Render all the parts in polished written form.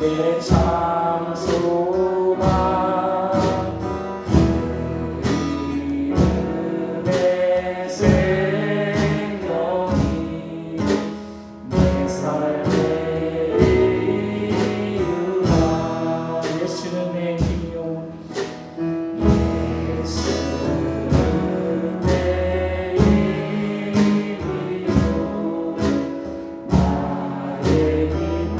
내 장소가 내 생명이 내 삶의 이유라. 예수는 내 힘이요 예수는 내 힘이요 나의 힘을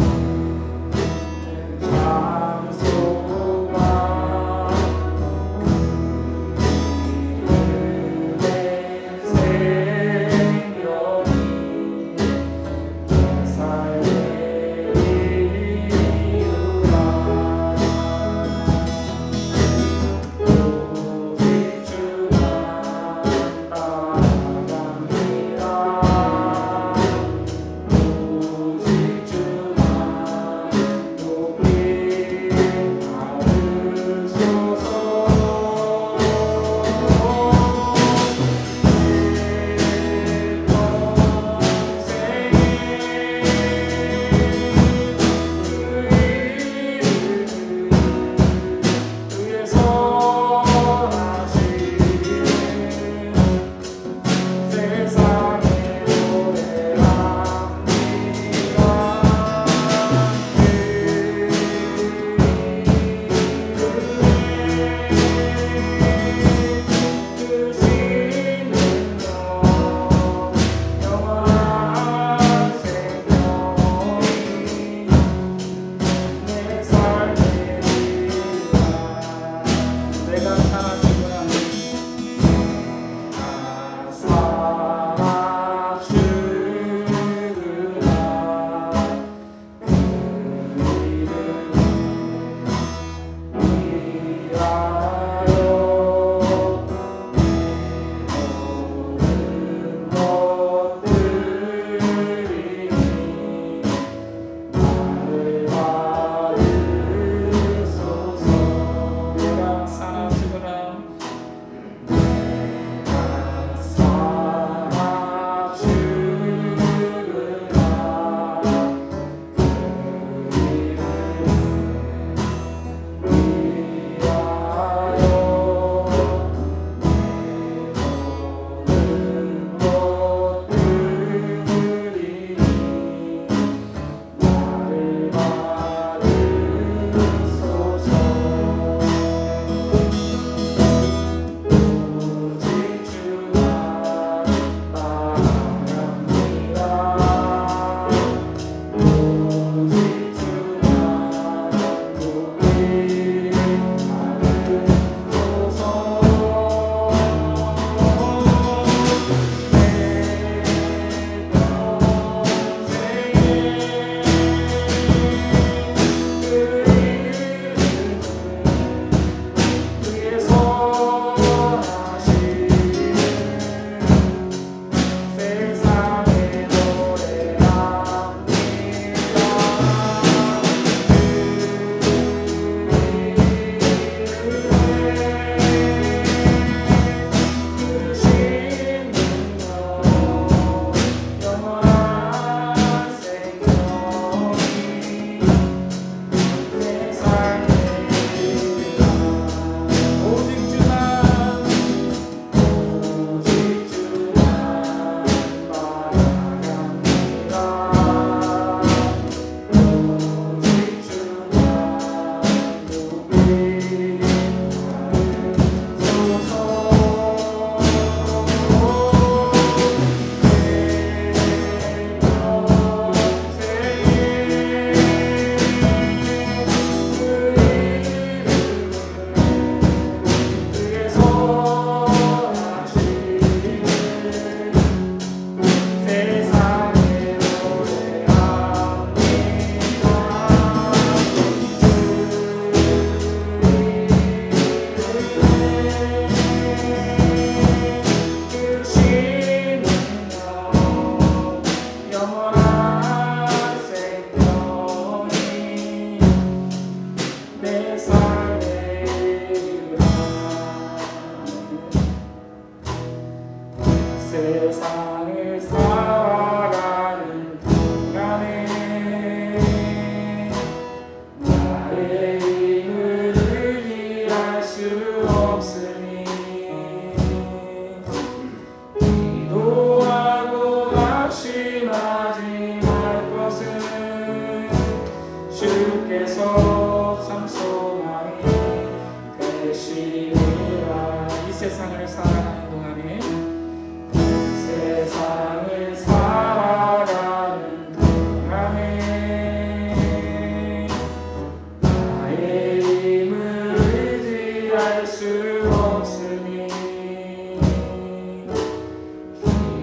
주께서 참소나이 되시리라. 이 세상을 살아가는 동안에 세상을 살아가는 동안에 나의 힘을 의지할 수 없으니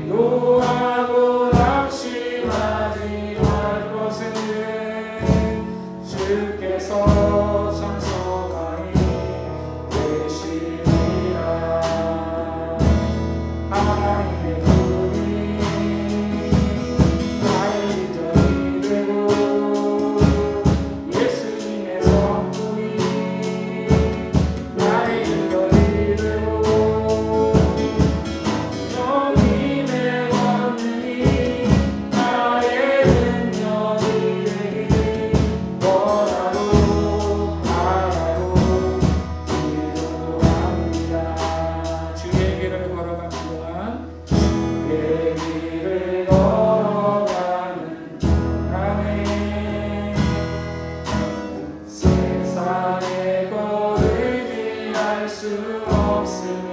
기도하고 낙심하지 말 것은 주께서 참소하이 되시리라. 하나님의 품이 나의 비전이 되고 예수님의 성품이 나의 비전이 되고 성령님의 권능이 나의 능력이 되기 원하고 바라고 기도합니다. 주의 길을 걸어가는 동안 주의 길을 걸어가는 동안에 세상의 것 의지할 수 없으니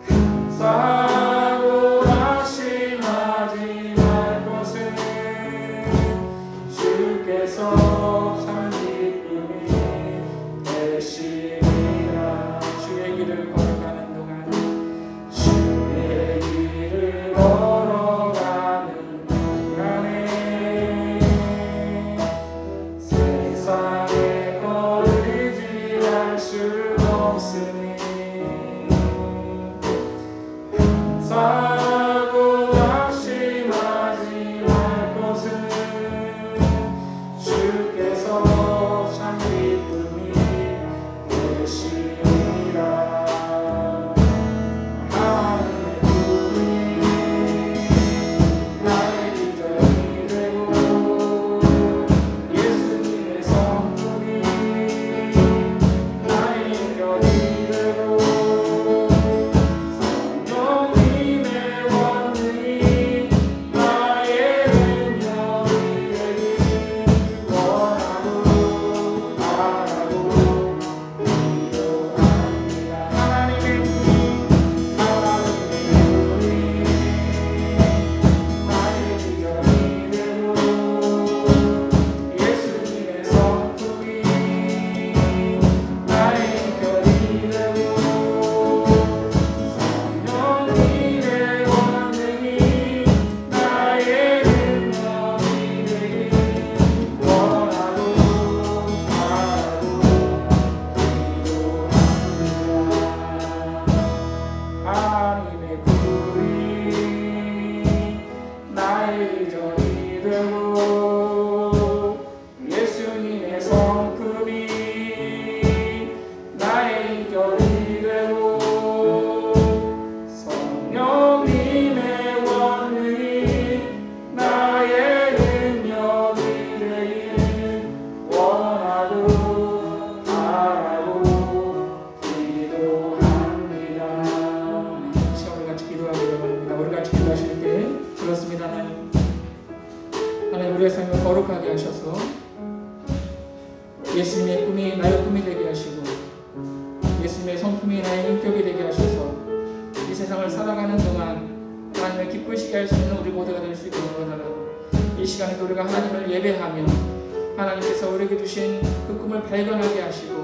감사하고 낙심하지 말 것은 주께서 참 기쁨이 되시리라. 주의 길을 걸어가는 동안 주의 길을 걸어가는 동안에 세상의 것 의지할 수 없으니 감사하고 낙심하지 말 것은 주께서 참 기쁨이 되시리라. 하나님의 품이 나의 비전이 되고 예수님의 성품이 나의 인격이 되고 성령님의 권능이 나의 능력이 되기 원하고 바라고 기도합니다. 하나님의 품이 나의 비전이 되고 예수님의 성품이 나의 인격이 되고 성령님의 권능이 나의 능력이 되기 원하고 바라고 기도합니다. 하나님의 품이 나의 비전이 되고 예수님의 성품이 나의 인격이 되고 성령님의 권능이 나의 능력이 되기 원하고 바라고 기도합니다. 우리 같이 기도하기를 바랍니다. 우리 같이 기도하실 때 그렇습니다. 하나님 우리의 삶을 거룩하게 하셔서 예수님의 꿈이 나의 꿈이 되게 하시고 예수님의 성품이 나의 인격이 되게 하셔서 이 세상을 살아가는 동안 하나님을 기쁘시게 할 수 있는 우리 모두가 될 수 있도록 원하라고 이 시간에도 우리가 하나님을 예배하며 하나님께서 우리에게 주신 그 꿈을 발견하게 하시고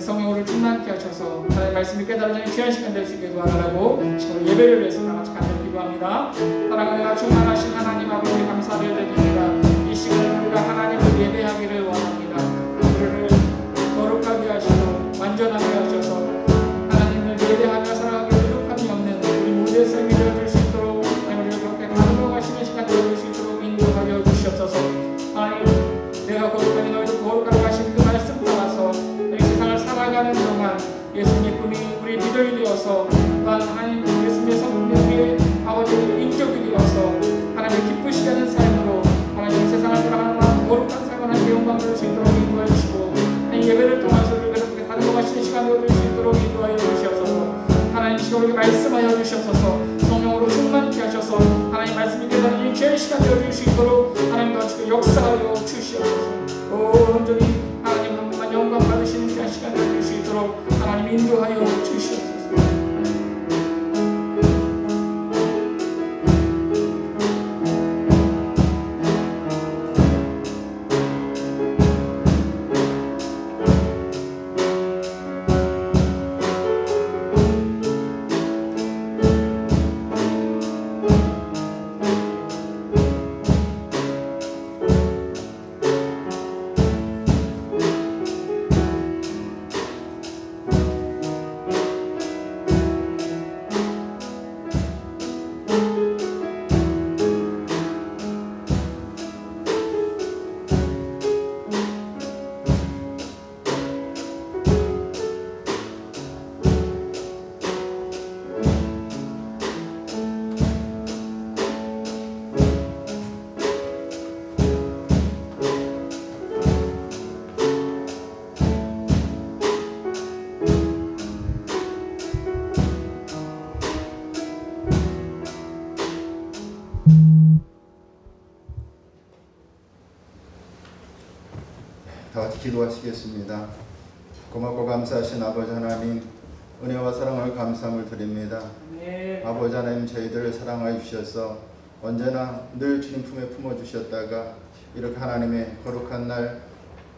성령으로 충만케 하셔서 하나님의 말씀이 깨달아지는 귀한 시간 될 수 있게 도와달라고 지금 예배를 위해서 다 같이 간절히 기도합니다. 사랑하는 충만하신 하나님 아버지 감사를 드립니다. 이 시간에 우리가 하나님을 예배하기를 원합니다. 우리를 거룩하게 하시고 완전하게 하셔서 하나님을 예배하며 살아가기 부족함이 없는 우리 모두의 삶이 되어줄 수 있도록 하나님 우리를 그렇게 감동하시는 시간 되어줄 수 있도록 인도하여 주시옵소서. 하나님 내가 거룩하니 너희도 거룩하라고 하신 그 말씀 따라서 이 세상을 살아가는 동안 예수님의 꿈이 우리 비전이 되어서 또한 하나님 예수님의 성품이 우리의 아버지의 인격이 되어서 하나님을 기쁘시게 하는 삶으로 하나님 세상을 살아가는 거룩한 삶을 하나님께 영광 돌릴 수 있도록 인도하여 주시고 하나님 예배를 통해서 우리가 그렇게 감동하시는 시간을 얻을 수 있도록 인도하여 주시옵소서. 하나님 시간 우리에게 말씀하여 주시옵소서. 성령으로 충만케 하셔서 하나님 말씀이 되는 이 귀한 시간 되어줄 수 있도록 하나님 도와주시고 역사하여 주시옵소서. 온전히 하나님 한 분만 영광 받으시는 귀한 시간 되어줄 수 있도록 하나님 인도하여 주시옵소서. 다 같이 기도하시겠습니다. 고맙고 감사하신 아버지 하나님, 은혜와 사랑을 감사함을 드립니다. 아버지 하나님, 저희들을 사랑하여 주셔서 언제나 늘 주님 품에 품어주셨다가 이렇게 하나님의 거룩한 날,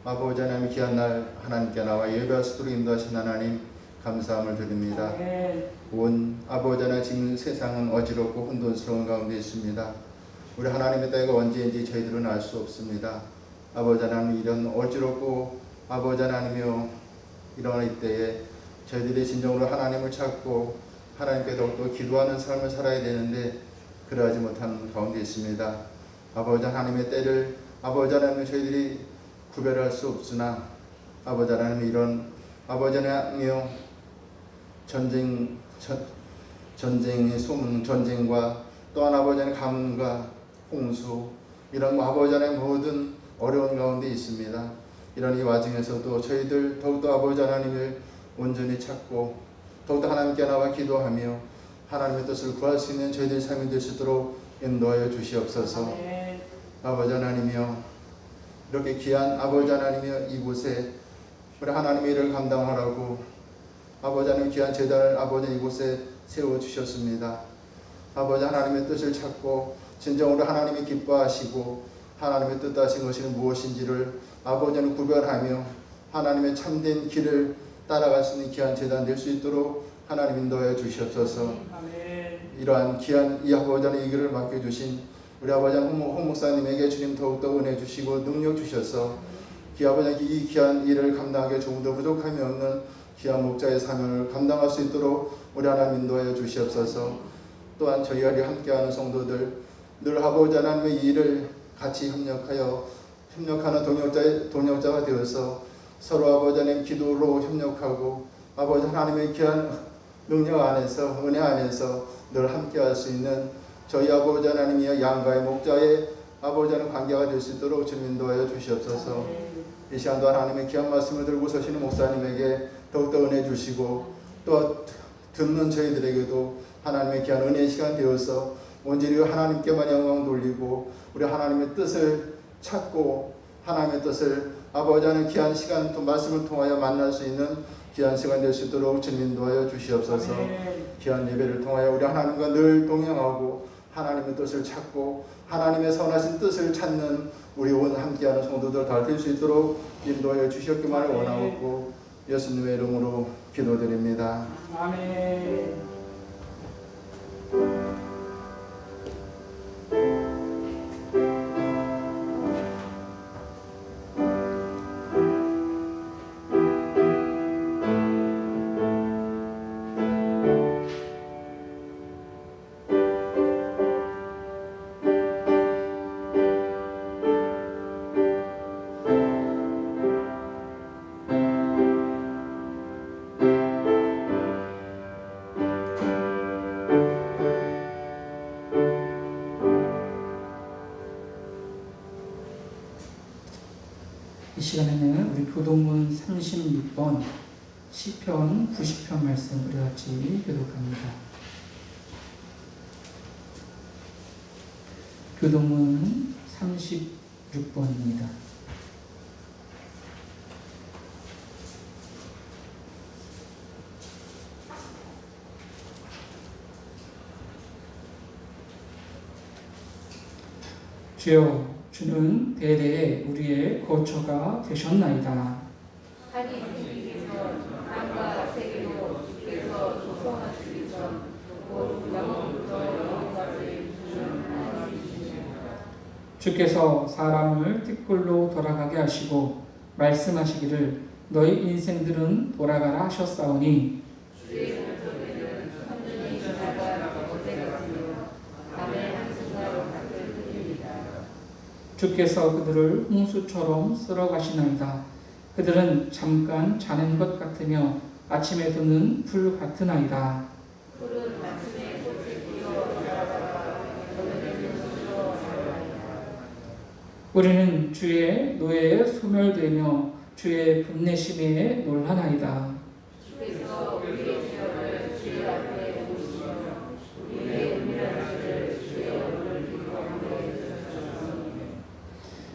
아버지 하나님 귀한 날 하나님께 나와 예배할 수 있도록 인도하신 하나님 감사함을 드립니다. 온 아버지 하나님, 지금 세상은 어지럽고 혼돈스러운 가운데 있습니다. 우리 하나님의 때가 언제인지 저희들은 알 수 없습니다. 아버지 하나님, 이런 어지럽고 아버지 하나님이여 이런 이때에 저희들이 진정으로 하나님을 찾고 하나님께 더욱더 기도하는 삶을 살아야 되는데 그러하지 못하는 가운데 있습니다. 아버지 하나님의 때를 아버지 하나님 저희들이 구별할 수 없으나 아버지 하나님, 이런 아버지 하나님이여 전쟁의 소문, 전쟁과 또한 아버지 하나님 가뭄과 홍수, 이런 아버지 하나님 모든 어려운 가운데 있습니다. 이런 이 와중에서도 저희들 더욱더 아버지 하나님을 온전히 찾고 더욱더 하나님께 나와 기도하며 하나님의 뜻을 구할 수 있는 저희들 삶이 될 수 있도록 인도하여 주시옵소서. 아버지 하나님이여, 이렇게 귀한 아버지 하나님이여 이곳에 우리 하나님의 일을 감당하라고 아버지 하나님 귀한 제단을 아버지 이곳에 세워주셨습니다. 아버지 하나님의 뜻을 찾고 진정으로 하나님이 기뻐하시고 하나님의 뜻하신 것이 무엇인지를 아버지는 구별하며 하나님의 참된 길을 따라갈 수 있는 귀한 제단 될 수 있도록 하나님 인도하여 주시옵소서. 이러한 귀한 이 아버지 하나님 이 길을 맡겨주신 우리 아버지 홍 목사님에게 주님 더욱더 은혜 주시고 능력 주셔서 아버지 이 귀한 일을 감당하기에 조금 더 부족함이 없는 귀한 목자의 사명을 감당할 수 있도록 우리 하나님 인도하여 주시옵소서. 또한 저희와 함께하는 성도들 늘 아버지 하나님의 이 일을 같이 협력하는 동역자가 되어서 서로 아버지 하나님 기도로 협력하고 아버지 하나님의 귀한 능력 안에서 은혜 안에서 늘 함께할 수 있는 저희 아버지 하나님이여 양가의 목자의 아버지 하나님 관계가 될 수 있도록 주님 인도하여 주시옵소서. 이 시간도 하나님의 귀한 말씀을 들고 서시는 목사님에게 더욱더 은혜 주시고 또 듣는 저희들에게도 하나님의 귀한 은혜의 시간 되어서 온전히 하나님께만 영광 돌리고 우리 하나님의 뜻을 찾고 하나님의 뜻을 아버지 하나님 귀한 시간 또 말씀을 통하여 만날 수 있는 귀한 시간 될 수 있도록 주님 인도하여 주시옵소서. 귀한 예배를 통하여 우리 하나님과 늘 동행하고 하나님의 뜻을 찾고 하나님의 선하신 뜻을 찾는 우리 온 함께하는 성도들 다 될 수 있도록 인도하여 주셨기만을 원하옵고 예수님의 이름으로 기도드립니다. 아멘. 이 시간에는 우리 교동문 36번 시편 90편 말씀 우리 같이 교독합니다. 교동문 36번입니다. 주여, 주는 대대에 우리의 거처가 되셨나이다. 하니 주님께서 땅과 세계로 주께서 조성하시기 전 곧 영원부터 영원까지 주는 하나님이시니라. 주께서 사람을 티끌로 돌아가게 하시고 말씀하시기를 너희 인생들은 돌아가라 하셨사오니 주의 목소리는 천년이 지나가 어제 같으며 밤의 한순간 같을 뿐입니다. 주께서 그들을 홍수처럼 쓸어가시나이다. 그들은 잠깐 자는 것 같으며 아침에 도는 불 같으나이다. 푸른 아침에 꽃이 피어 자라다가 저녁에는 죽어 자라나이다. 우리는 주의 노예에 소멸되며 주의 분내심에 놀라나이다. 주께서 우리의 죄를 주의 앞에 모시며 우리의 은밀한 죄를 주의 얼굴을 가운데 두셨사오니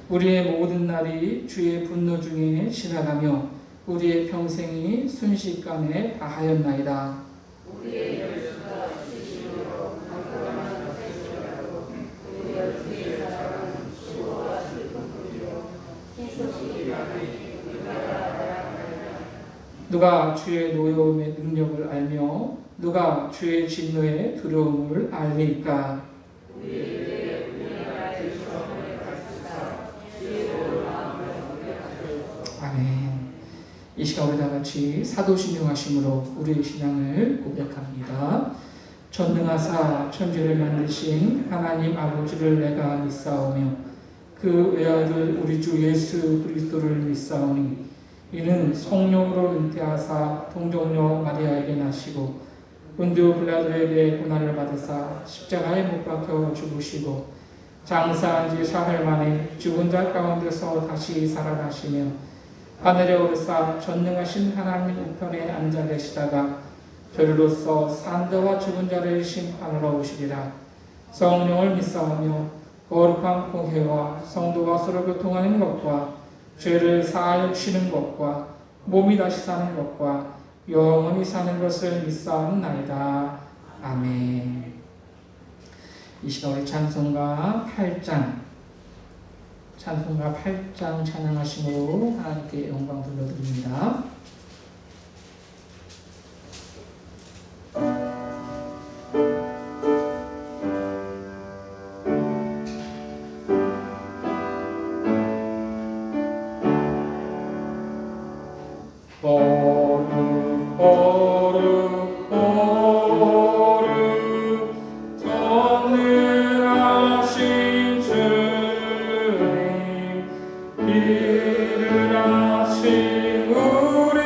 우리의 모든 날이 주의 분노 중에 지나가며 우리의 평생이 순식간에 다하였나이다. 우리의 열수가 시시로 강건한 세시라고 우리 열수의 사랑은 수고와 슬픔뿐이요 흰소식이 많으니 우리가 알아나이다. 누가 주의 노여움의 능력을 알며 누가 주의 진노의 두려움을 알리까? 우리에게 우리나라의 주권을 가르치사 주의 마음을 고백하소서. 아멘. 이 시간 우리 다 같이 사도신용하심으로 우리의 신앙을 고백합니다. 전능하사 천지를 만드신 하나님 아버지를 내가 믿사오며 그 외아들 우리 주 예수 그리스도를 믿사오니 이는 성령으로 잉태하사 동정녀 마리아에게 나시고 본디오 빌라도에게 고난을 받으사 십자가에 못 박혀 죽으시고 장사한 지 사흘 만에 죽은 자 가운데서 다시 살아나시며 하늘에 오르사 전능하신 하나님 우편에 앉아 계시다가 저리로서 산자와 죽은 자를 심판하러 오시리라. 성령을 믿사오며 거룩한 공회와 성도가 서로 교통하는 것과 죄를 사하여 주시는 것과 몸이 다시 사는 것과 영원히 사는 것을 믿사옵나이다. 아멘. 이 시간 우리 찬송가 8장 찬양하심으로 하나님께 영광 돌려드립니다. 이른 아침 우리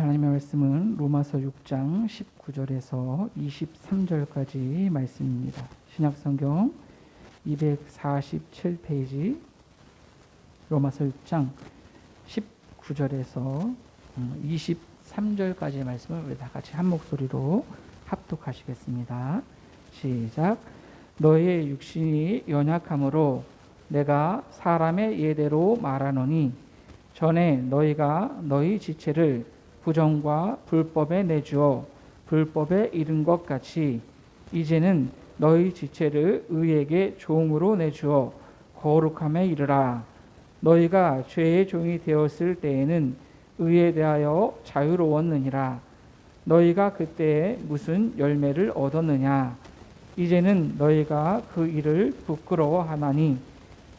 하나님의 말씀은 로마서 6장 19절에서 23절까지 말씀입니다. 신약성경 247페이지 로마서 6장 19절에서 23절까지의 말씀을 우리 다 같이 한 목소리로 합독하시겠습니다. 시작. 너의 육신이 연약함으로 내가 사람의 예대로 말하노니 전에 너희가 너희 지체를 부정과 불법에 내주어 불법에 이른 것 같이 이제는 너희 지체를 의에게 종으로 내주어 거룩함에 이르라. 너희가 죄의 종이 되었을 때에는 의에 대하여 자유로웠느니라. 너희가 그때에 무슨 열매를 얻었느냐. 이제는 너희가 그 일을 부끄러워하나니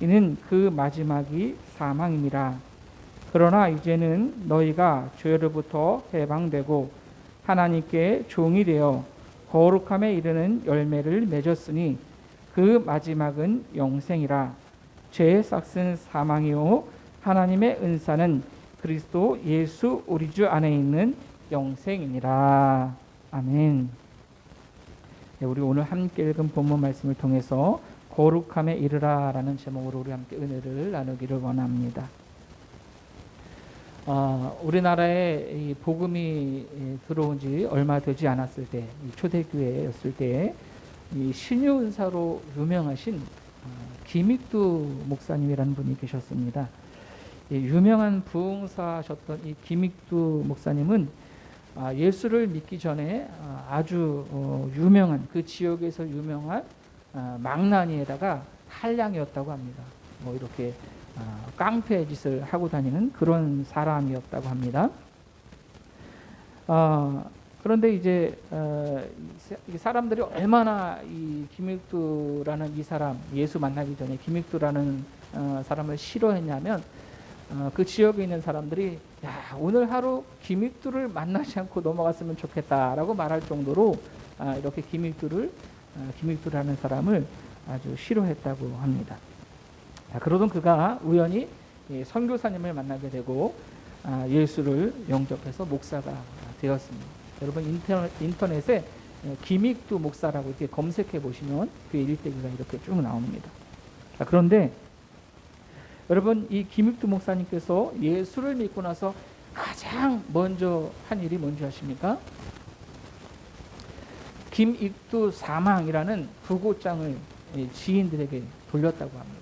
이는 그 마지막이 사망이니라. 그러나 이제는 너희가 죄로부터 해방되고 하나님께 종이 되어 거룩함에 이르는 열매를 맺었으니 그 마지막은 영생이라. 죄의 싹은 사망이요 하나님의 은사는 그리스도 예수 우리 주 안에 있는 영생이니라. 아멘. 네, 우리 오늘 함께 읽은 본문 말씀을 통해서 거룩함에 이르라라는 제목으로 우리 함께 은혜를 나누기를 원합니다. 우리나라에 이 복음이 들어온 지 얼마 되지 않았을 때, 초대교회였을 때, 이 신유은사로 유명하신 김익두 목사님이라는 분이 계셨습니다. 유명한 부흥사셨던 이 김익두 목사님은 예수를 믿기 전에 아주 유명한 그 지역에서 유명한 망나니에다가 한량이었다고 합니다. 뭐 이렇게 깡패 짓을 하고 다니는 그런 사람이었다고 합니다. 그런데 이제 사람들이 얼마나 이 김익두라는 이 사람, 예수 만나기 전에 김익두라는 사람을 싫어했냐면 그 지역에 있는 사람들이 야, 오늘 하루 김익두를 만나지 않고 넘어갔으면 좋겠다라고 말할 정도로 이렇게 김익두라는 사람을 아주 싫어했다고 합니다. 그러던 그가 우연히 선교사님을 만나게 되고 예수를 영접해서 목사가 되었습니다. 여러분 인터넷에 김익두 목사라고 이렇게 검색해 보시면 그의 일대기가 이렇게 쭉 나옵니다. 그런데 여러분 이 김익두 목사님께서 예수를 믿고 나서 가장 먼저 한 일이 뭔지 아십니까? 김익두 사망이라는 부고장을 지인들에게 돌렸다고 합니다.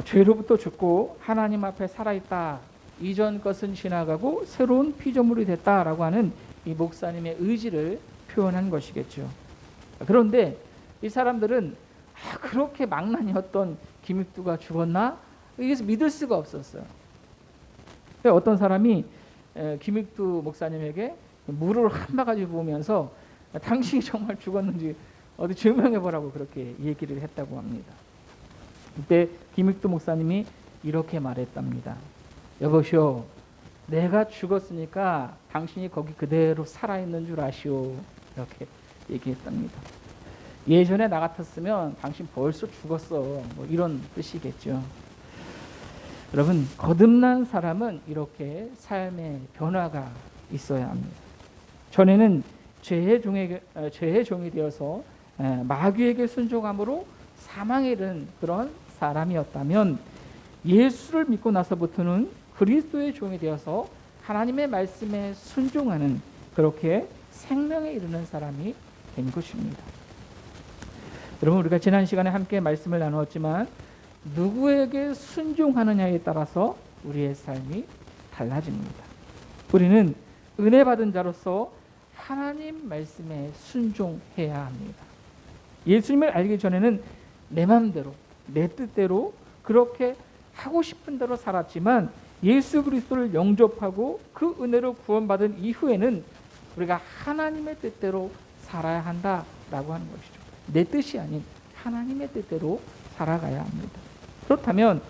죄로부터 죽고 하나님 앞에 살아있다. 이전 것은 지나가고 새로운 피조물이 됐다라고 하는 이 목사님의 의지를 표현한 것이겠죠. 그런데 이 사람들은 그렇게 망나니였던 김익두가 죽었나? 이게서 믿을 수가 없었어요. 어떤 사람이 김익두 목사님에게 물을 한 바가지 부으면서 당신이 정말 죽었는지 어디 증명해보라고 그렇게 얘기를 했다고 합니다. 그때 김익두 목사님이 이렇게 말했답니다. 여보시오, 내가 죽었으니까 당신이 거기 그대로 살아있는 줄 아시오. 이렇게 얘기했답니다. 예전에 나 같았으면 당신 벌써 죽었어. 뭐 이런 뜻이겠죠. 여러분, 거듭난 사람은 이렇게 삶의 변화가 있어야 합니다. 전에는 죄의 종이 되어서 마귀에게 순종함으로 사망에 이른 그런 사람이었다면 예수를 믿고 나서부터는 그리스도의 종이 되어서 하나님의 말씀에 순종하는 그렇게 생명에 이르는 사람이 된 것입니다. 여러분, 우리가 지난 시간에 함께 말씀을 나누었지만 누구에게 순종하느냐에 따라서 우리의 삶이 달라집니다. 우리는 은혜 받은 자로서 하나님 말씀에 순종해야 합니다. 예수님을 알기 전에는 내 마음대로 내 뜻대로 그렇게 하고 싶은 대로 살았지만 예수 그리스도를 영접하고 그 은혜로 구원받은 이후에는 우리가 하나님의 뜻대로 살아야 한다라고 하는 것이죠. 내 뜻이 아닌 하나님의 뜻대로 살아가야 합니다. 그렇다면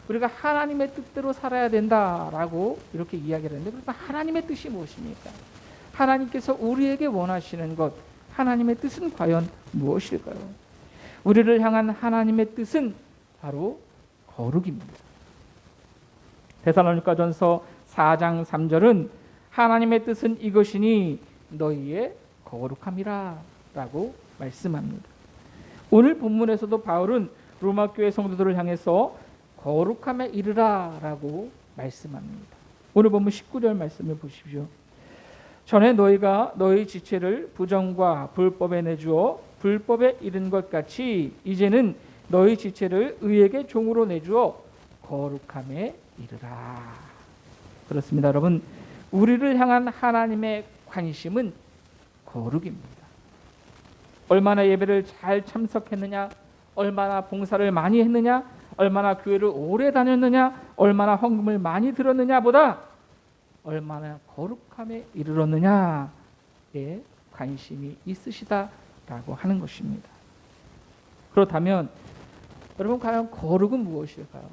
우리가 하나님의 뜻대로 살아야 된다라고 이렇게 이야기를 하는데 그러면 하나님의 뜻이 무엇입니까? 하나님께서 우리에게 원하시는 것, 하나님의 뜻은 과연 무엇일까요? 우리를 향한 하나님의 뜻은 바로 거룩입니다. 데살로니가전서 4장 3절은 하나님의 뜻은 이것이니 너희의 거룩함이라 라고 말씀합니다. 오늘 본문에서도 바울은 로마 교회 성도들을 향해서 거룩함에 이르라 라고 말씀합니다. 오늘 본문 19절 말씀을 보십시오. 전에 너희가 너희 지체를 부정과 불법에 내주어 불법에 이른 것 같이 이제는 너희 지체를 의에게 종으로 내주어 거룩함에 이르라. 그렇습니다. 여러분, 우리를 향한 하나님의 관심은 거룩입니다. 얼마나 예배를 잘 참석했느냐, 얼마나 봉사를 많이 했느냐, 얼마나 교회를 오래 다녔느냐, 얼마나 헌금을 많이 들었느냐 보다 얼마나 거룩함에 이르렀느냐에 관심이 있으시다라고 하는 것입니다. 그렇다면 여러분, 과연 거룩은 무엇일까요?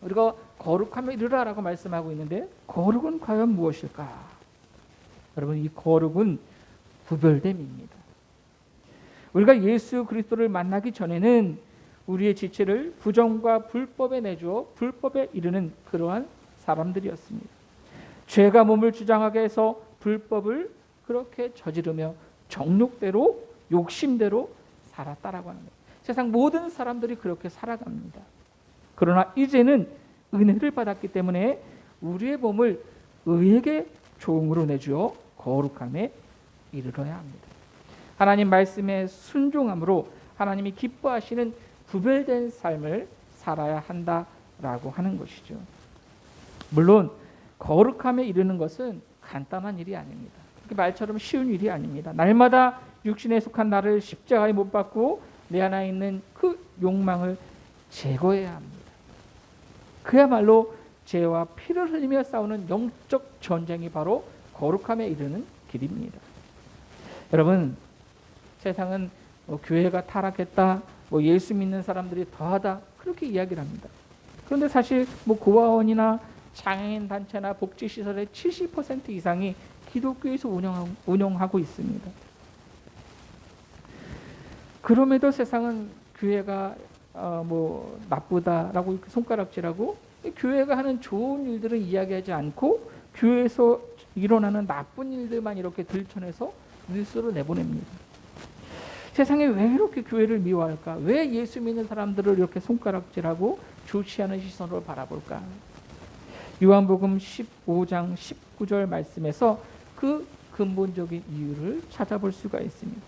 우리가 거룩함에 이르라라고 말씀하고 있는데 거룩은 과연 무엇일까? 여러분, 이 거룩은 구별됨입니다. 우리가 예수 그리스도를 만나기 전에는 우리의 지체를 부정과 불법에 내주어 불법에 이르는 그러한 사람들이었습니다. 죄가 몸을 주장하게 해서 불법을 그렇게 저지르며 정욕대로 욕심대로 살았다라고 하는 거예요. 세상 모든 사람들이 그렇게 살아갑니다. 그러나 이제는 은혜를 받았기 때문에 우리의 몸을 의에게 종으로 내주어 거룩함에 이르러야 합니다. 하나님 말씀에 순종함으로 하나님이 기뻐하시는 구별된 삶을 살아야 한다라고 하는 것이죠. 물론 거룩함에 이르는 것은 간단한 일이 아닙니다. 그렇게 말처럼 쉬운 일이 아닙니다. 날마다 육신에 속한 나를 십자가에 못 박고 내 안에 있는 그 욕망을 제거해야 합니다. 그야말로 죄와 피를 흘리며 싸우는 영적 전쟁이 바로 거룩함에 이르는 길입니다. 여러분, 세상은 교회가 타락했다, 예수 믿는 사람들이 더하다 그렇게 이야기를 합니다. 그런데 사실 고아원이나 장애인 단체나 복지시설의 70% 이상이 기독교에서 운영하고 있습니다. 그럼에도 세상은 교회가 나쁘다라고 손가락질하고 교회가 하는 좋은 일들은 이야기하지 않고 교회에서 일어나는 나쁜 일들만 이렇게 들춰내서 뉴스로 내보냅니다. 세상에 왜 이렇게 교회를 미워할까? 왜 예수 믿는 사람들을 이렇게 손가락질하고 좋지 않은 시선으로 바라볼까? 요한복음 15장 19절 말씀에서 그 근본적인 이유를 찾아볼 수가 있습니다.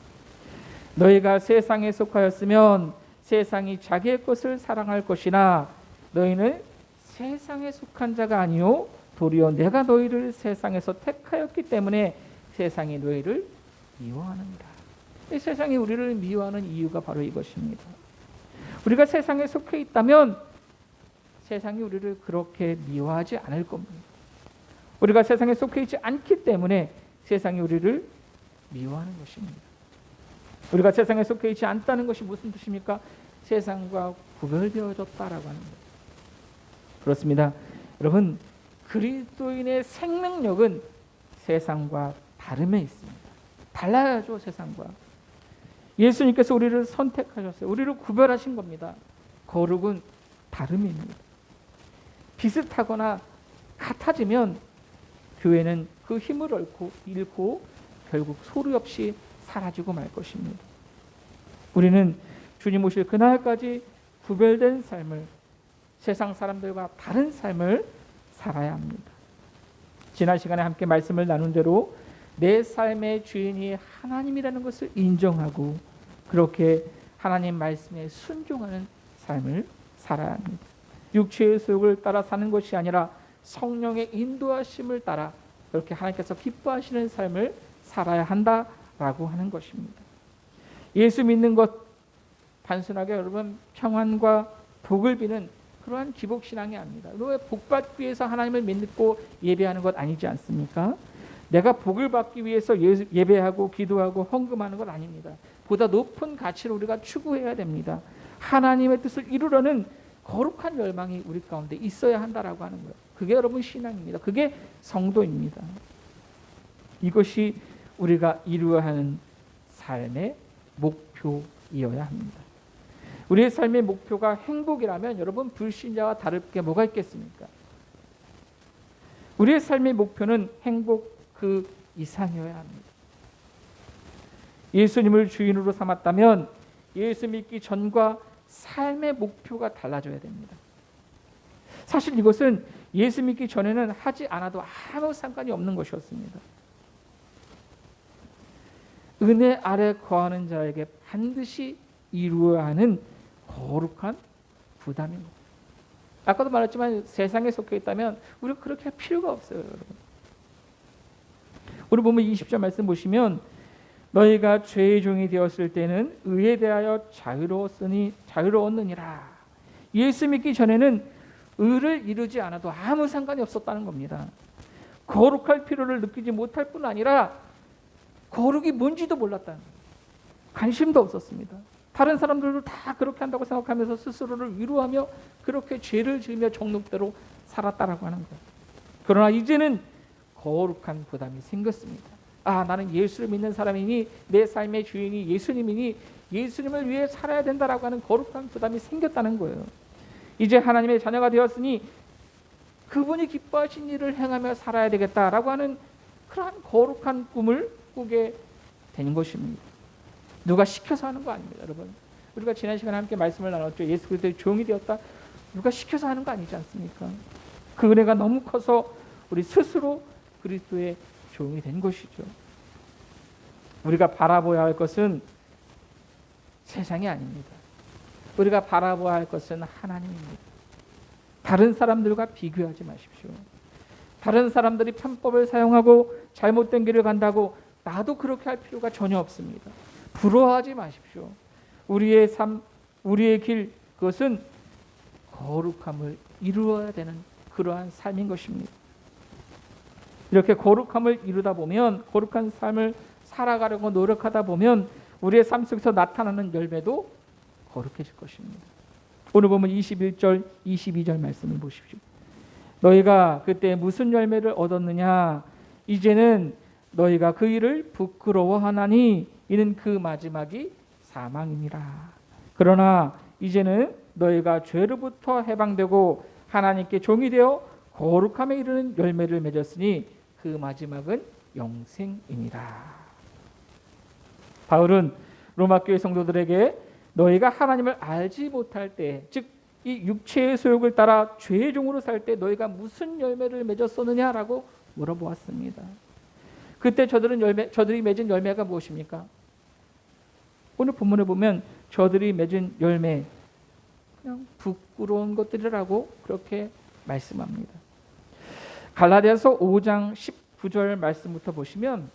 너희가 세상에 속하였으면 세상이 자기의 것을 사랑할 것이나 너희는 세상에 속한 자가 아니요 도리어 내가 너희를 세상에서 택하였기 때문에 세상이 너희를 미워하느니라. 이 세상이 우리를 미워하는 이유가 바로 이것입니다. 우리가 세상에 속해 있다면 세상이 우리를 그렇게 미워하지 않을 겁니다. 우리가 세상에 속해 있지 않기 때문에 세상이 우리를 미워하는 것입니다. 우리가 세상에 속해 있지 않다는 것이 무슨 뜻입니까? 세상과 구별되어졌다라고 하는 거예요. 그렇습니다. 여러분, 그리스도인의 생명력은 세상과 다름에 있습니다. 달라야죠, 세상과. 예수님께서 우리를 선택하셨어요. 우리를 구별하신 겁니다. 거룩은 다름입니다. 비슷하거나 같아지면 교회는 그 힘을 잃고 결국 소리 없이 사라지고 말 것입니다. 우리는 주님 오실 그날까지 구별된 삶을, 세상 사람들과 다른 삶을 살아야 합니다. 지난 시간에 함께 말씀을 나눈 대로 내 삶의 주인이 하나님이라는 것을 인정하고 그렇게 하나님 말씀에 순종하는 삶을 살아야 합니다. 육체의 소욕을 따라 사는 것이 아니라 성령의 인도하심을 따라 그렇게 하나님께서 기뻐하시는 삶을 살아야 한다라고 하는 것입니다. 예수 믿는 것 단순하게 여러분 평안과 복을 비는 그러한 기복신앙이 아닙니다. 왜 복받기 위해서 하나님을 믿고 예배하는 것 아니지 않습니까? 내가 복을 받기 위해서 예배하고 기도하고 헌금하는 것 아닙니다. 보다 높은 가치를 우리가 추구해야 됩니다. 하나님의 뜻을 이루려는 거룩한 열망이 우리 가운데 있어야 한다라고 하는 거예요. 그게 여러분 신앙입니다. 그게 성도입니다. 이것이 우리가 이루어야 하는 삶의 목표이어야 합니다. 우리의 삶의 목표가 행복이라면 여러분 불신자와 다를 게 뭐가 있겠습니까? 우리의 삶의 목표는 행복 그 이상이어야 합니다. 예수님을 주인으로 삼았다면 예수 믿기 전과 삶의 목표가 달라져야 됩니다. 사실 이것은 예수 믿기 전에는 하지 않아도 아무 상관이 없는 것이었습니다. 은혜 아래 거하는 자에게 반드시 이루어야 하는 거룩한 부담입니다. 아까도 말했지만 세상에 속해 있다면 우리가 그렇게 할 필요가 없어요, 여러분. 우리 보면 20절 말씀 보시면 너희가 죄의 종이 되었을 때는 의에 대하여 자유로웠느니라. 예수 믿기 전에는 의를 이루지 않아도 아무 상관이 없었다는 겁니다. 거룩할 필요를 느끼지 못할 뿐 아니라 거룩이 뭔지도 몰랐다는 거예요. 관심도 없었습니다. 다른 사람들도 다 그렇게 한다고 생각하면서 스스로를 위로하며 그렇게 죄를 지으며 정욕대로 살았다라고 하는 거예요. 그러나 이제는 거룩한 부담이 생겼습니다. 아, 나는 예수를 믿는 사람이니 내 삶의 주인이 예수님이니 예수님을 위해 살아야 된다라고 하는 거룩한 부담이 생겼다는 거예요. 이제 하나님의 자녀가 되었으니 그분이 기뻐하신 일을 행하며 살아야 되겠다라고 하는 그러한 거룩한 꿈을 꾸게 된 것입니다. 누가 시켜서 하는 거 아닙니다, 여러분. 우리가 지난 시간에 함께 말씀을 나눴죠. 예수 그리스도의 종이 되었다. 누가 시켜서 하는 거 아니지 않습니까? 그 은혜가 너무 커서 우리 스스로 그리스도의 종이 된 것이죠. 우리가 바라보아야 할 것은 세상이 아닙니다. 우리가 바라보아야 할 것은 하나님입니다. 다른 사람들과 비교하지 마십시오. 다른 사람들이 편법을 사용하고 잘못된 길을 간다고 나도 그렇게 할 필요가 전혀 없습니다. 부러워하지 마십시오. 우리의 삶, 우리의 길, 그것은 거룩함을 이루어야 되는 그러한 삶인 것입니다. 이렇게 거룩함을 이루다 보면, 거룩한 삶을 살아가려고 노력하다 보면 우리의 삶 속에서 나타나는 열매도 거룩해질 것입니다. 오늘 보면 21절, 22절 말씀을 보십시오. 너희가 그때 무슨 열매를 얻었느냐? 이제는 너희가 그 일을 부끄러워하나니 이는 그 마지막이 사망이니라. 그러나 이제는 너희가 죄로부터 해방되고 하나님께 종이 되어 거룩함에 이르는 열매를 맺었으니 그 마지막은 영생이니라. 바울은 로마 교회 성도들에게 너희가 하나님을 알지 못할 때, 즉 이 육체의 소욕을 따라 죄의 종으로 살 때 너희가 무슨 열매를 맺었었느냐라고 물어보았습니다. 그때 저들이 맺은 열매가 무엇입니까? 오늘 본문에 보면 저들이 맺은 열매, 그냥 부끄러운 것들이라고 그렇게 말씀합니다. 갈라디아서 5장 19절 말씀부터 보시면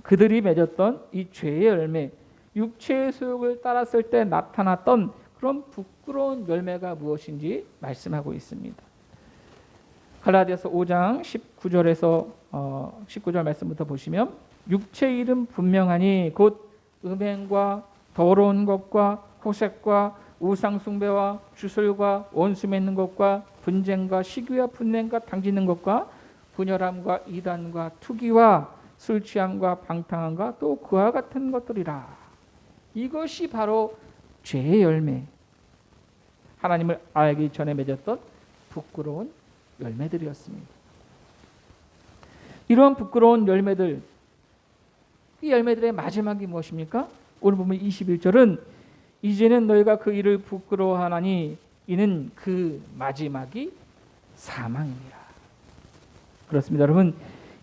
그들이 맺었던 이 죄의 열매, 육체의 소욕을 따랐을 때 나타났던 그런 부끄러운 열매가 무엇인지 말씀하고 있습니다. 갈라디아서 5장 19절에서 19절 말씀부터 보시면 육체의 일은 분명하니 곧 음행과 더러운 것과 호색과 우상숭배와 주술과 원수 맺는 것과 분쟁과 시기와 분냄과 당짓는 것과 분열함과 이단과 투기와 술 취함과 방탕함과 또 그와 같은 것들이라. 이것이 바로 죄의 열매, 하나님을 알기 전에 맺었던 부끄러운 열매들이었습니다. 이러한 부끄러운 열매들, 이 열매들의 마지막이 무엇입니까? 오늘 보면 21절은 이제는 너희가 그 일을 부끄러워하나니 이는 그 마지막이 사망이니라. 그렇습니다, 여러분.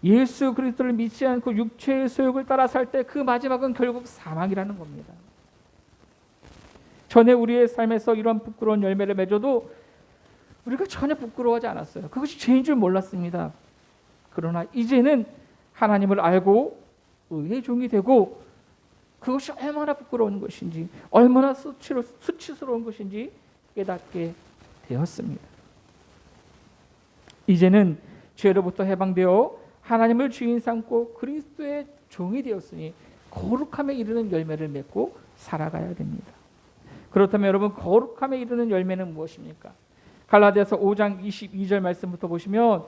예수 그리스도를 믿지 않고 육체의 소욕을 따라 살 때 그 마지막은 결국 사망이라는 겁니다. 전에 우리의 삶에서 이러한 부끄러운 열매를 맺어도 우리가 전혀 부끄러워하지 않았어요. 그것이 죄인 줄 몰랐습니다. 그러나 이제는 하나님을 알고 의의 종이 되고 그것이 얼마나 부끄러운 것인지, 얼마나 수치스러운 것인지 깨닫게 되었습니다. 이제는 죄로부터 해방되어 하나님을 주인 삼고 그리스도의 종이 되었으니 거룩함에 이르는 열매를 맺고 살아가야 됩니다. 그렇다면 여러분, 거룩함에 이르는 열매는 무엇입니까? 갈라디아서 5장 22절 말씀부터 보시면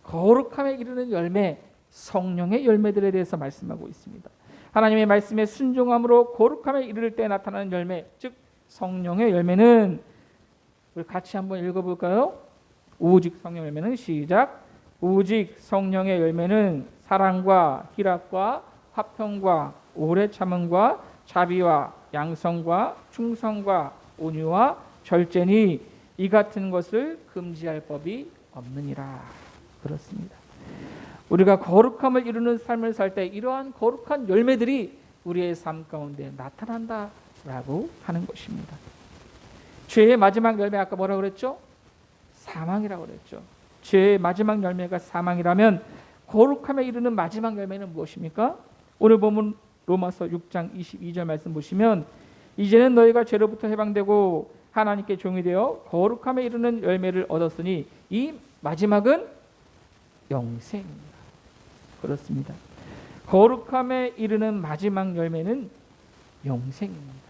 거룩함에 이르는 열매, 성령의 열매들에 대해서 말씀하고 있습니다. 하나님의 말씀에 순종함으로 거룩함에 이를 때 나타나는 열매, 즉 성령의 열매는, 우리 같이 한번 읽어볼까요? 오직 성령 열매는 시작. 오직 성령의 열매는 사랑과 희락과 화평과 오래 참음과 자비와 양성과 충성과 온유와 절제니 이 같은 것을 금지할 법이 없느니라. 그렇습니다. 우리가 거룩함을 이루는 삶을 살 때 이러한 거룩한 열매들이 우리의 삶 가운데 나타난다라고 하는 것입니다. 죄의 마지막 열매 아까 뭐라고 그랬죠? 사망이라고 그랬죠. 죄의 마지막 열매가 사망이라면 거룩함에 이르는 마지막 열매는 무엇입니까? 오늘 보면 로마서 6장 22절 말씀 보시면 이제는 너희가 죄로부터 해방되고 하나님께 종이 되어 거룩함에 이르는 열매를 얻었으니 이 마지막은 영생입니다. 그렇습니다. 거룩함에 이르는 마지막 열매는 영생입니다.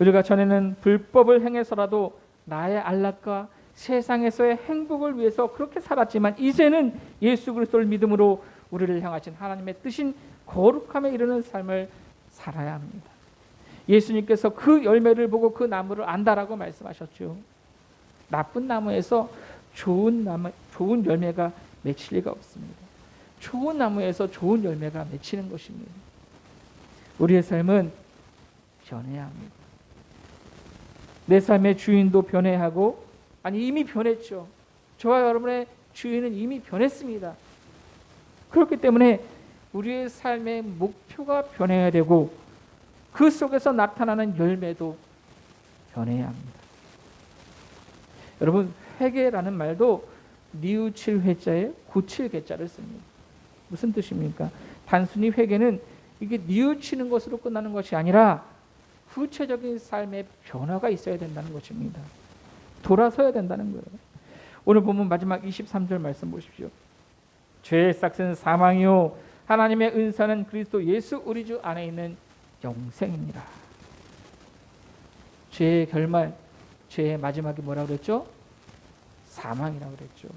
우리가 전에는 불법을 행해서라도 나의 안락과 세상에서의 행복을 위해서 그렇게 살았지만 이제는 예수 그리스도를 믿음으로 우리를 향하신 하나님의 뜻인 거룩함에 이르는 삶을 살아야 합니다. 예수님께서 그 열매를 보고 그 나무를 안다라고 말씀하셨죠. 나쁜 나무에서 좋은 열매가 맺힐 리가 없습니다. 좋은 나무에서 좋은 열매가 맺히는 것입니다. 우리의 삶은 변해야 합니다. 내 삶의 주인도 변해야 하고, 아니 이미 변했죠. 저와 여러분의 주인은 이미 변했습니다. 그렇기 때문에 우리의 삶의 목표가 변해야 되고 그 속에서 나타나는 열매도 변해야 합니다. 여러분, 회개라는 말도 뉘우칠 회자에 고칠 개자를 씁니다. 무슨 뜻입니까? 단순히 회개는 이게 뉘우치는 것으로 끝나는 것이 아니라 구체적인 삶의 변화가 있어야 된다는 것입니다. 돌아서야 된다는 거예요. 오늘 보면 마지막 23절 말씀 보십시오. 죄의 싹은 사망이요 하나님의 은사는 그리스도 예수 우리 주 안에 있는 영생입니다. 죄의 결말, 죄의 마지막이 뭐라고 그랬죠? 사망이라고 그랬죠.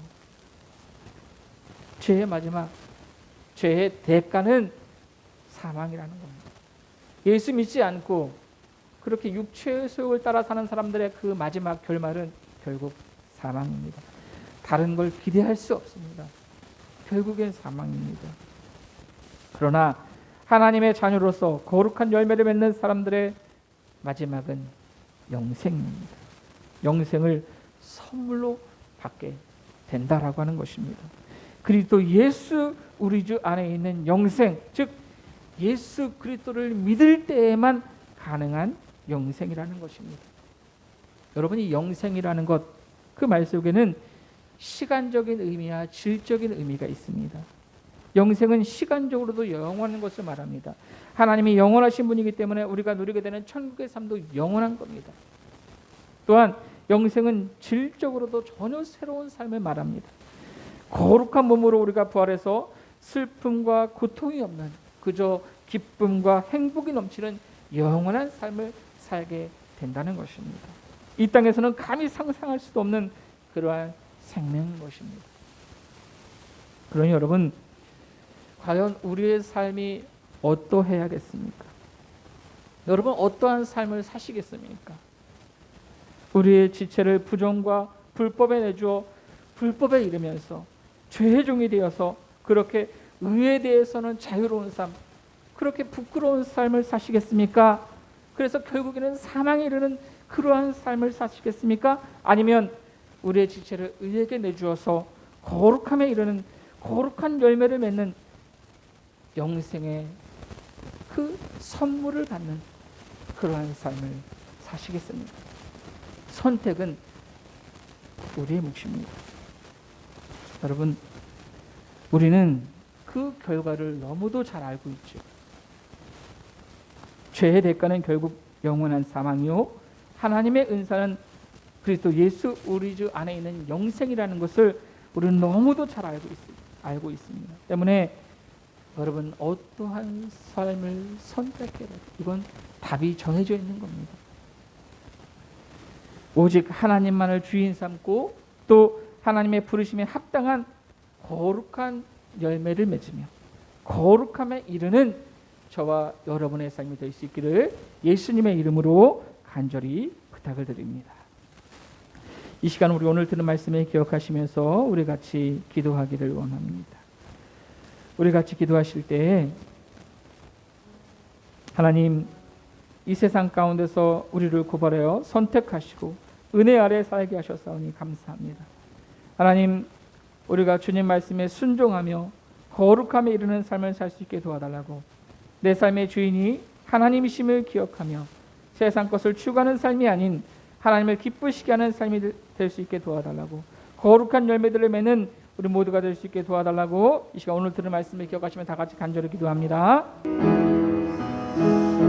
죄의 마지막, 죄의 대가는 사망이라는 겁니다. 예수 믿지 않고 그렇게 육체의 소욕을 따라 사는 사람들의 그 마지막 결말은 결국 사망입니다. 다른 걸 기대할 수 없습니다. 결국엔 사망입니다. 그러나 하나님의 자녀로서 거룩한 열매를 맺는 사람들의 마지막은 영생입니다. 영생을 선물로 받게 된다라고 하는 것입니다. 그리스도 예수 우리 주 안에 있는 영생, 즉 예수 그리스도를 믿을 때에만 가능한 영생이라는 것입니다. 여러분이 영생이라는 것, 그 말 속에는 시간적인 의미와 질적인 의미가 있습니다. 영생은 시간적으로도 영원한 것을 말합니다. 하나님이 영원하신 분이기 때문에 우리가 누리게 되는 천국의 삶도 영원한 겁니다. 또한 영생은 질적으로도 전혀 새로운 삶을 말합니다. 거룩한 몸으로 우리가 부활해서 슬픔과 고통이 없는 그저 기쁨과 행복이 넘치는 영원한 삶을 살게 된다는 것입니다. 이 땅에서는 감히 상상할 수도 없는 그러한 생명인 것입니다. 그러니 여러분, 과연 우리의 삶이 어떠해야겠습니까? 여러분, 어떠한 삶을 사시겠습니까? 우리의 지체를 부정과 불법에 내주어 불법에 이르면서 죄의 종이 되어서 그렇게 의에 대해서는 자유로운 삶, 그렇게 부끄러운 삶을 사시겠습니까? 그래서 결국에는 사망에 이르는 그러한 삶을 사시겠습니까? 아니면 우리의 지체를 의에게 내주어서 거룩함에 이르는 거룩한 열매를 맺는 영생의 그 선물을 받는 그러한 삶을 사시겠습니까? 선택은 우리의 몫입니다. 여러분, 우리는 그 결과를 너무도 잘 알고 있죠. 죄의 대가는 결국 영원한 사망이요 하나님의 은사는 그리스도 예수 우리 주 안에 있는 영생이라는 것을 우리는 너무도 잘 알고 있습니다. 때문에 여러분, 어떠한 삶을 선택해야 돼요? 이건 답이 정해져 있는 겁니다. 오직 하나님만을 주인 삼고 또 하나님의 부르심에 합당한 거룩한 열매를 맺으며 거룩함에 이르는 저와 여러분의 삶이 될 수 있기를 예수님의 이름으로 간절히 부탁을 드립니다. 이 시간 우리 오늘 들은 말씀을 기억하시면서 우리 같이 기도하기를 원합니다. 우리 같이 기도하실 때 하나님, 이 세상 가운데서 우리를 구별하여 선택하시고 은혜 아래 살게 하셨사오니 감사합니다. 하나님, 우리가 주님 말씀에 순종하며 거룩함에 이르는 삶을 살 수 있게 도와달라고, 내 삶의 주인이 하나님이심을 기억하며 세상 것을 추구하는 삶이 아닌 하나님을 기쁘시게 하는 삶이 될 수 있게 도와달라고, 거룩한 열매들을 맺는 우리 모두가 될 수 있게 도와달라고 이 시간 오늘 들은 말씀을 기억하시면 다 같이 간절히 기도합니다.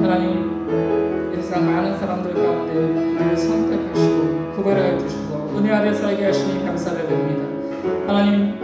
하나님, 이 세상 많은 사람들 가운데 우리를 선택하시고 구별하여 주셔서 은혜 아래 살게 하시니 감사를 드립니다. 하나님,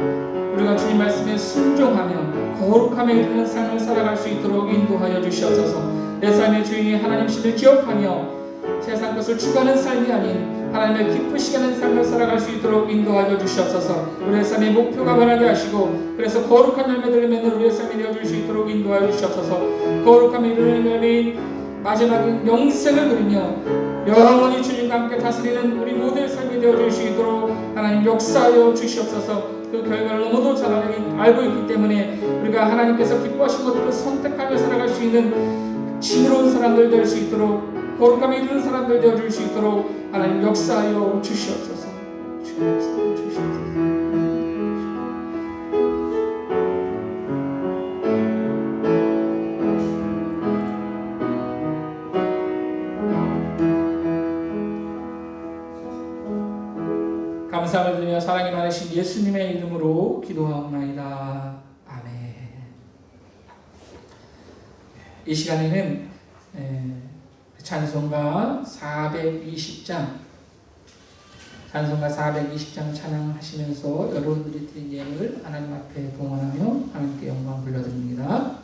우리가 주님 말씀에 순종하며 거룩함에 이르는 삶을 살아갈 수 있도록 인도하여 주시옵소서. 내 삶의 주인이 하나님이심을 기억하며 세상 것을 추구하는 삶이 아닌 하나님을 기쁘시게 하는 삶을 살아갈 수 있도록 인도하여 주시옵소서. 우리의 삶의 목표가 변하게 하시고 그래서 거룩한 열매들을 맺는 우리의 삶이 되어줄 수 있도록 인도하여 주시옵소서. 거룩함에 이르는 열매인 마지막인 영생을 누리며 영원히 주님과 함께 다스리는 우리 모두의 삶이 되어줄 수 있도록 하나님 역사하여 주시옵소서. 그 결과를 너무도 잘 알고 있기 때문에 우리가 하나님께서 기뻐하신 것들을 선택하며 살아갈 수 있는 지혜로운 사람들 될 수 있도록, 거룩함에 이르는 사람들 되어줄 수 있도록 하나님 역사하여 주시옵소서. 주시옵소서. 감사를 드리며 사랑이 많으신 예수님의 이름으로 기도하옵나이다. 아멘. 이 시간에는 찬송가 420장 찬양하시면서 여러분들이 드린 예물을 하나님 앞에 봉헌하며 하나님께 영광 불러드립니다.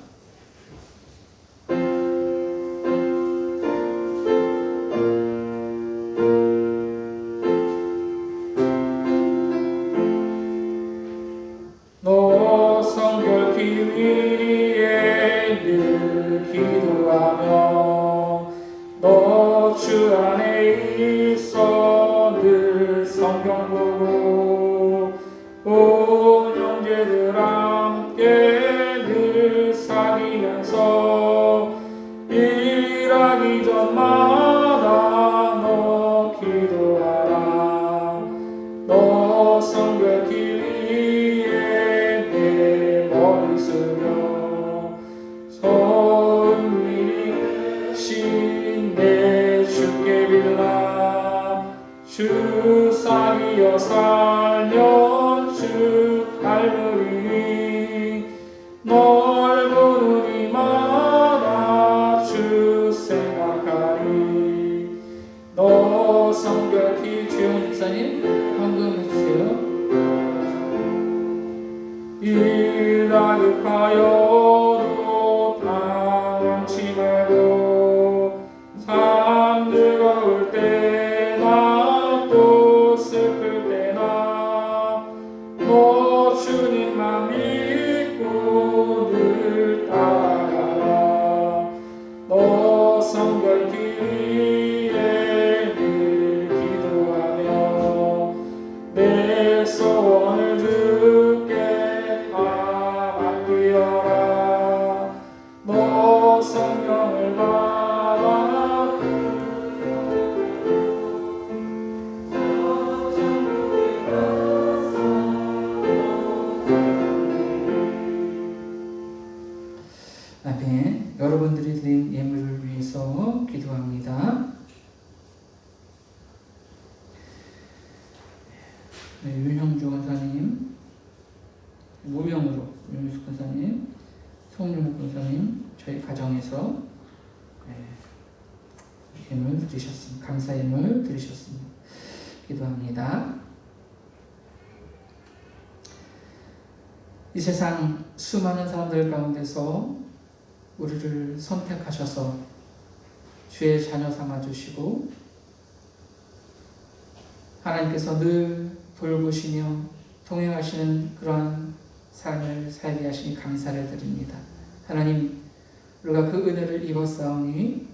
너 성결기 위에 늘 기도하며 너 주 안에 있어 늘 성경 보고 온 형제들 함께 늘 사귀면서 일하기 전마다 너 기도하라. 너 성결기 위에 내 머리 쓰며 선미신 내 주께 빌라. 주 사귀어 살면 주 닮으리니 널 보는 이마다 주 생각하리. 너 성결히 주영 집사님 헌금해주세요. 일 다급하여도 당치 말고 삶 즐거울 때나 또 슬플 때나 너 주님만 믿고 늘 따라가라. 너 성결 길 위에 늘 기도하며 내 소원을 주께 다 맡기어라. 너 성경을 받아 아멘. 여러분들이 드린 예물을 위해서 기도합니다. 네, 윤형주 권사님, 무명으로 윤유숙 권사님, 송윤욱 권사님, 저희 가정에서 예물 드리셨습니다. 감사 예물 드리셨습니다. 기도합니다. 이 세상 수많은 사람들 가운데서 우리를 선택하셔서 주의 자녀 삼아주시고 하나님께서 늘 돌보시며 동행하시는 그러한 삶을 살게 하시니 감사를 드립니다. 하나님, 우리가 그 은혜를 입었사오니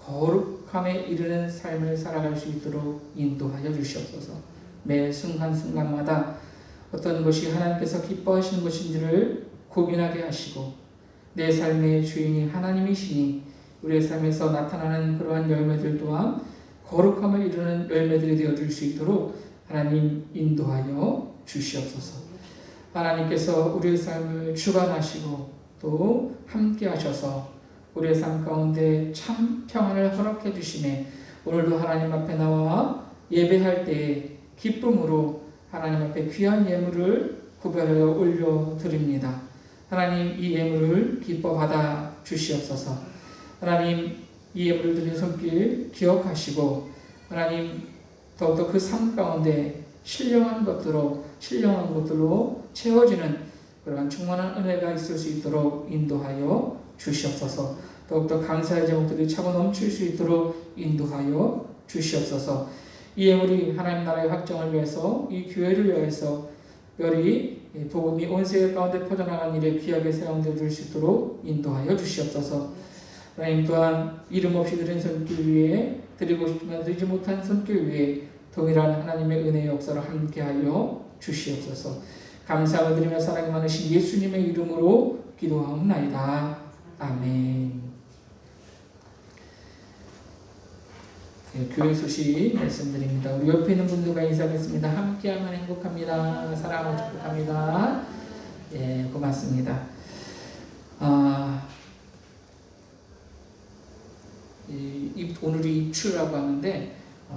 거룩함에 이르는 삶을 살아갈 수 있도록 인도하여 주시옵소서. 매 순간순간마다 어떤 것이 하나님께서 기뻐하시는 것인지를 고민하게 하시고 내 삶의 주인이 하나님이시니 우리의 삶에서 나타나는 그러한 열매들 또한 거룩함을 이루는 열매들이 되어줄 수 있도록 하나님 인도하여 주시옵소서. 하나님께서 우리의 삶을 주관하시고 또 함께 하셔서 우리의 삶 가운데 참 평안을 허락해 주시네. 오늘도 하나님 앞에 나와 예배할 때에 기쁨으로 하나님 앞에 귀한 예물을 구별하여 올려드립니다. 하나님 이 예물을 기뻐 받아 주시옵소서. 하나님 이 예물을 드린 손길 기억하시고 하나님 더욱더 그 삶 가운데 신령한 것들로 채워지는 그러한 충만한 은혜가 있을 수 있도록 인도하여 주시옵소서. 더욱더 감사의 제목들이 차고 넘칠 수 있도록 인도하여 주시옵소서. 이 예물이 하나님 나라의 확정을 위해서 이 교회를 위해서 특별히 복음이 온 세계 가운데 퍼져나가는 일에 귀하게 사용되어 줄 수 있도록 인도하여 주시옵소서. 하나님 또한 이름 없이 드린 손길 위에 드리고 싶지만 드리지 못한 손길 위에 동일한 하나님의 은혜의 역사로 함께하여 주시옵소서. 감사를 드리며 사랑이 많으신 예수님의 이름으로 기도하옵나이다. 아멘. 네, 교회 소식 말씀드립니다. 우리 옆에 있는 분들과 인사하겠습니다. 함께하면 행복합니다. 사랑하고 축복합니다. 예, 고맙습니다. 오늘이 입추라고 하는데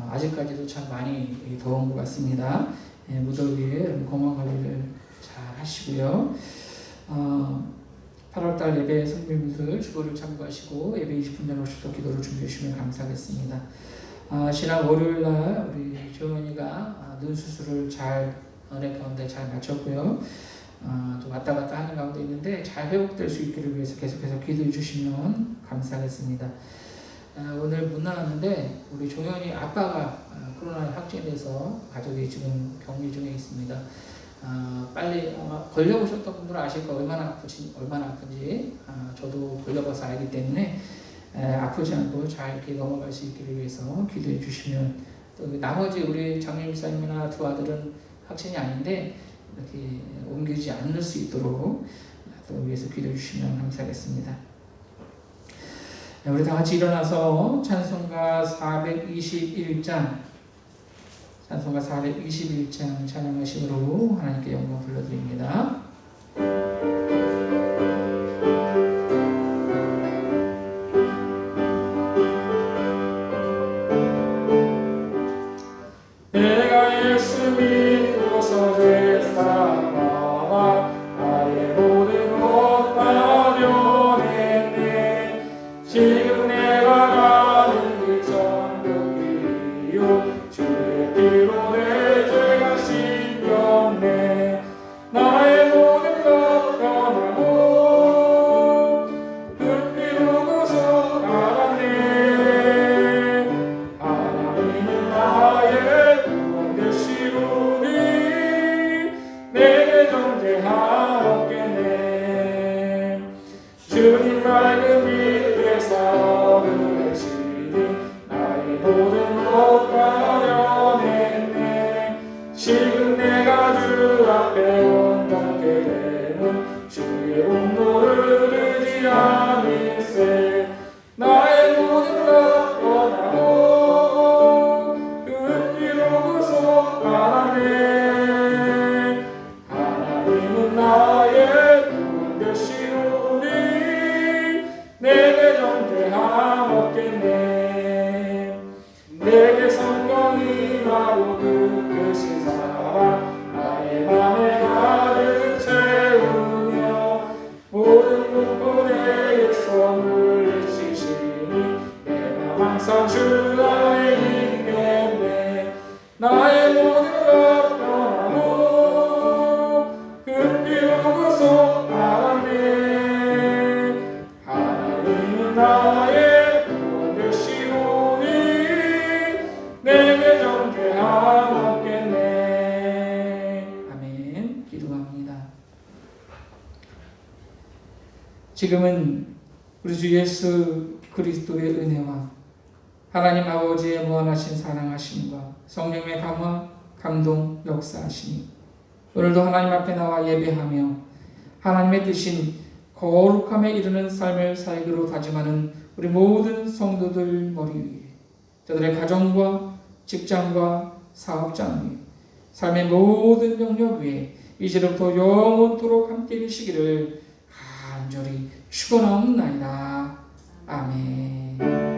아직까지도 참 많이 더운 것 같습니다. 예, 무더위에 건강 관리를 잘 하시고요. 8월달 예배 성밀분들 주보를 참고하시고 예배 20분 전에 오셔서 기도를 준비해 주시면 감사하겠습니다. 지난 월요일날 우리 조연이가 눈 수술을 잘 은혜 가운데 잘 마쳤고요. 또 왔다 갔다 하는 가운데 있는데 잘 회복될 수 있기를 위해서 계속해서 기도해 주시면 감사하겠습니다. 오늘 문 나왔는데 우리 종현이 아빠가 코로나 확진돼서 가족이 지금 격리 중에 있습니다. 빨리 걸려보셨던 분들은 아실 거예요. 얼마나 아픈지 저도 걸려봐서 알기 때문에 아프지 않고 잘 이렇게 넘어갈 수 있기를 위해서 기도해 주시면, 또 나머지 우리 장례 목사님이나 두 아들은 확진이 아닌데 이렇게 옮기지 않을 수 있도록 또 위해서 기도해 주시면 감사하겠습니다. 우리 다 같이 일어나서 찬송가 421장 찬양하심으로 하나님께 영광 돌려드립니다. 내가 예수 믿고서 죄사함아 나의 모든 것 발견했네. 지금 내가 가는 길 천국이요 주의 피로 내 죄가 씻겼네. 나의 모든 것 떠나고 그 피로 구속받았네. 하나님은 나의 구원 되시오니 내게 정죄하옵겠네. 주님 맑은 빛에서 은혜시니 나의 모든 것 발견했네. 지금 내가 주 앞에 온전케 되는 주의 온도를 의지하니세. 나의 모든 것 떠나고 그 피로 구속받았네. 하나님은 나의 구원 되시오니 내게 정죄하옵겠네. 내게 성령이 임하고 그 크신 사랑 나의 맘에 가득 채우며 모든 국군의 손을 내치시니 내 맘 항상 주 안에 있겠네. 나의 모든 것 떠나고 그 피로 구속받았네. 하나님은 나의 구원 되시오니 내게 정죄하옵겠네. 아멘. 기도합니다. 지금은 우리 주 예수 그리스도의 은혜와 하나님 아버지의 무한하신 사랑하심과 성령의 감화 감동 역사하시니 오늘도 하나님 앞에 나와 예배하며 하나님의 뜻인 거룩함에 이르는 삶을 살기로 다짐하는 우리 모든 성도들 머리 위에 저들의 가정과 직장과 사업장 위에 삶의 모든 영역 위에 이제부터 영원토록 함께 계시기를 간절히 축원하옵나이다. 아멘.